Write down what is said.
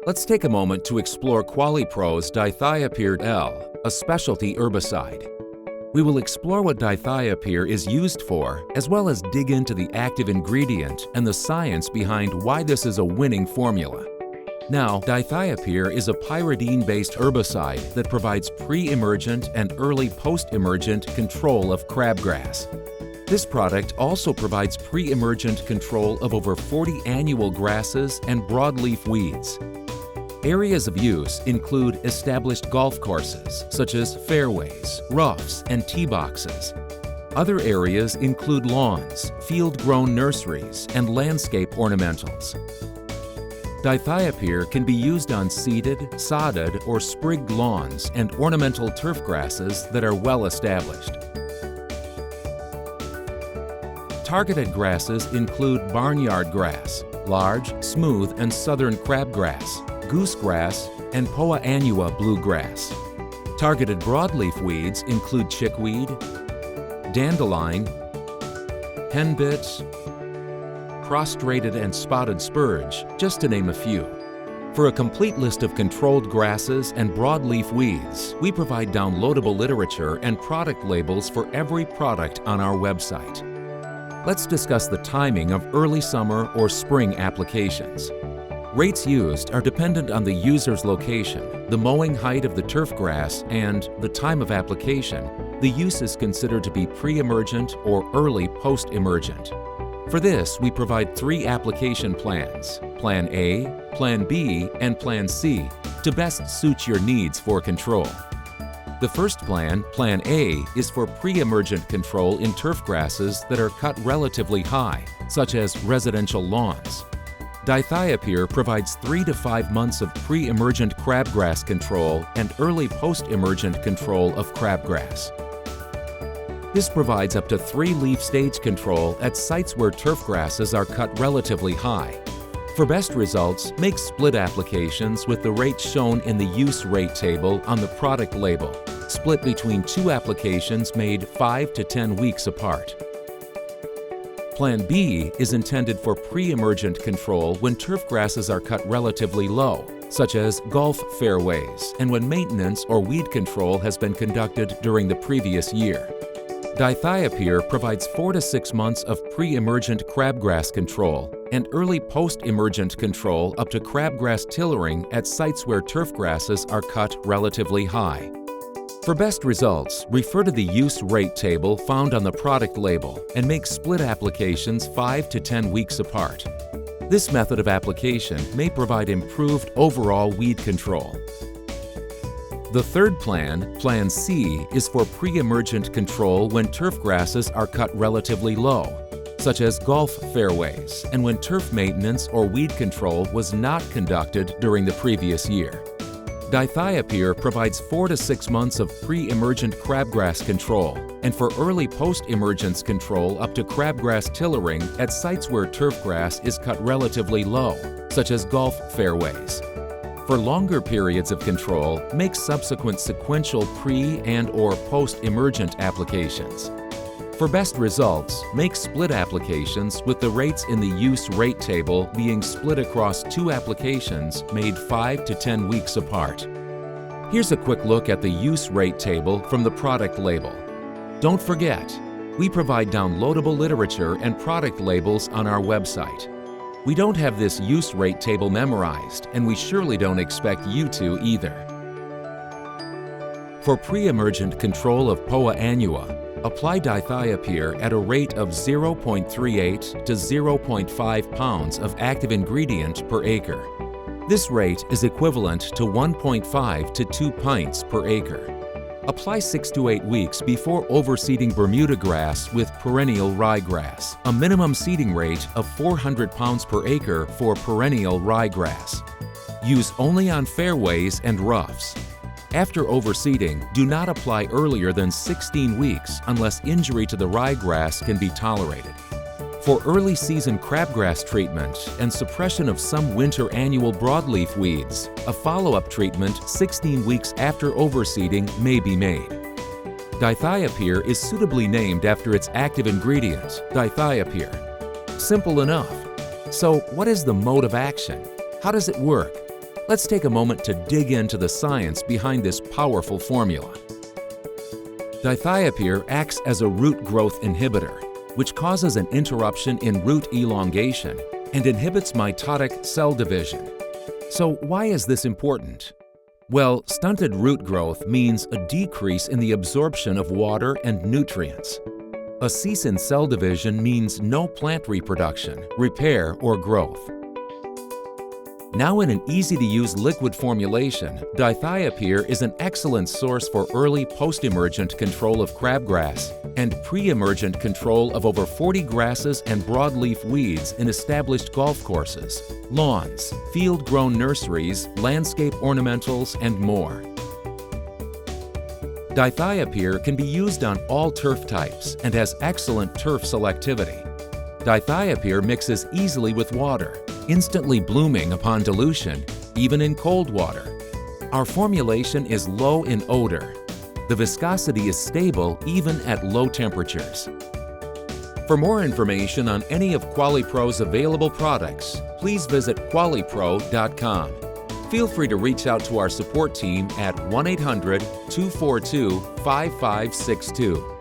Let's take a moment to explore Quali-Pro's Dithiopyr L, a specialty herbicide. We will explore what Dithiopyr is used for, as well as dig into the active ingredient and the science behind why this is a winning formula. Now, Dithiopyr is a pyridine-based herbicide that provides pre-emergent and early post-emergent control of crabgrass. This product also provides pre-emergent control of over 40 annual grasses and broadleaf weeds. Areas of use include established golf courses, such as fairways, roughs, and tee boxes. Other areas include lawns, field-grown nurseries, and landscape ornamentals. Dithiopyr can be used on seeded, sodded, or sprigged lawns and ornamental turf grasses that are well established. Targeted grasses include barnyard grass, large, smooth, and southern crabgrass, goosegrass, and Poa annua bluegrass. Targeted broadleaf weeds include chickweed, dandelion, henbit, prostrated and spotted spurge, just to name a few. For a complete list of controlled grasses and broadleaf weeds, we provide downloadable literature and product labels for every product on our website. Let's discuss the timing of early summer or spring applications. Rates used are dependent on the user's location, the mowing height of the turf grass, and the time of application. The use is considered to be pre-emergent or early post-emergent. For this, we provide 3 application plans, Plan A, Plan B, and Plan C, to best suit your needs for control. The first plan, Plan A, is for pre-emergent control in turf grasses that are cut relatively high, such as residential lawns. Dithiopyr provides 3 to 5 months of pre-emergent crabgrass control and early post-emergent control of crabgrass. This provides up to 3 leaf stage control at sites where turf grasses are cut relatively high. For best results, make split applications with the rates shown in the use rate table on the product label, split between 2 applications made 5 to 10 weeks apart. Plan B is intended for pre-emergent control when turf grasses are cut relatively low, such as golf fairways, and when maintenance or weed control has been conducted during the previous year. Dithiopyr provides 4 to 6 months of pre-emergent crabgrass control and early post-emergent control up to crabgrass tillering at sites where turf grasses are cut relatively high. For best results, refer to the use rate table found on the product label and make split applications 5 to 10 weeks apart. This method of application may provide improved overall weed control. The third plan, Plan C, is for pre-emergent control when turf grasses are cut relatively low, such as golf fairways, and when turf maintenance or weed control was not conducted during the previous year. Dithiopyr provides 4 to 6 months of pre-emergent crabgrass control and for early post-emergence control up to crabgrass tillering at sites where turf grass is cut relatively low, such as golf fairways. For longer periods of control, make subsequent sequential pre- and/or post-emergent applications. For best results, make split applications with the rates in the use rate table being split across 2 applications made 5 to 10 weeks apart. Here's a quick look at the use rate table from the product label. Don't forget, we provide downloadable literature and product labels on our website. We don't have this use rate table memorized, and we surely don't expect you to either. For pre-emergent control of Poa annua, apply Dithiopyr at a rate of 0.38 to 0.5 pounds of active ingredient per acre. This rate is equivalent to 1.5 to 2 pints per acre. Apply 6 to 8 weeks before overseeding Bermuda grass with perennial ryegrass, a minimum seeding rate of 400 pounds per acre for perennial ryegrass. Use only on fairways and roughs. After overseeding, do not apply earlier than 16 weeks unless injury to the ryegrass can be tolerated. For early season crabgrass treatment and suppression of some winter annual broadleaf weeds, a follow-up treatment 16 weeks after overseeding may be made. Dithiopyr is suitably named after its active ingredient, dithiopyr. Simple enough. So what is the mode of action? How does it work? Let's take a moment to dig into the science behind this powerful formula. Dithiopyr acts as a root growth inhibitor, which causes an interruption in root elongation and inhibits mitotic cell division. So why is this important? Well, stunted root growth means a decrease in the absorption of water and nutrients. A cease in cell division means no plant reproduction, repair, or growth. Now in an easy-to-use liquid formulation, Dithiopyr is an excellent source for early post-emergent control of crabgrass and pre-emergent control of over 40 grasses and broadleaf weeds in established golf courses, lawns, field-grown nurseries, landscape ornamentals, and more. Dithiopyr can be used on all turf types and has excellent turf selectivity. Dithiopyr mixes easily with water, instantly blooming upon dilution, even in cold water. Our formulation is low in odor. The viscosity is stable even at low temperatures. For more information on any of Quali-Pro's available products, please visit qualipro.com. Feel free to reach out to our support team at 1-800-242-5562.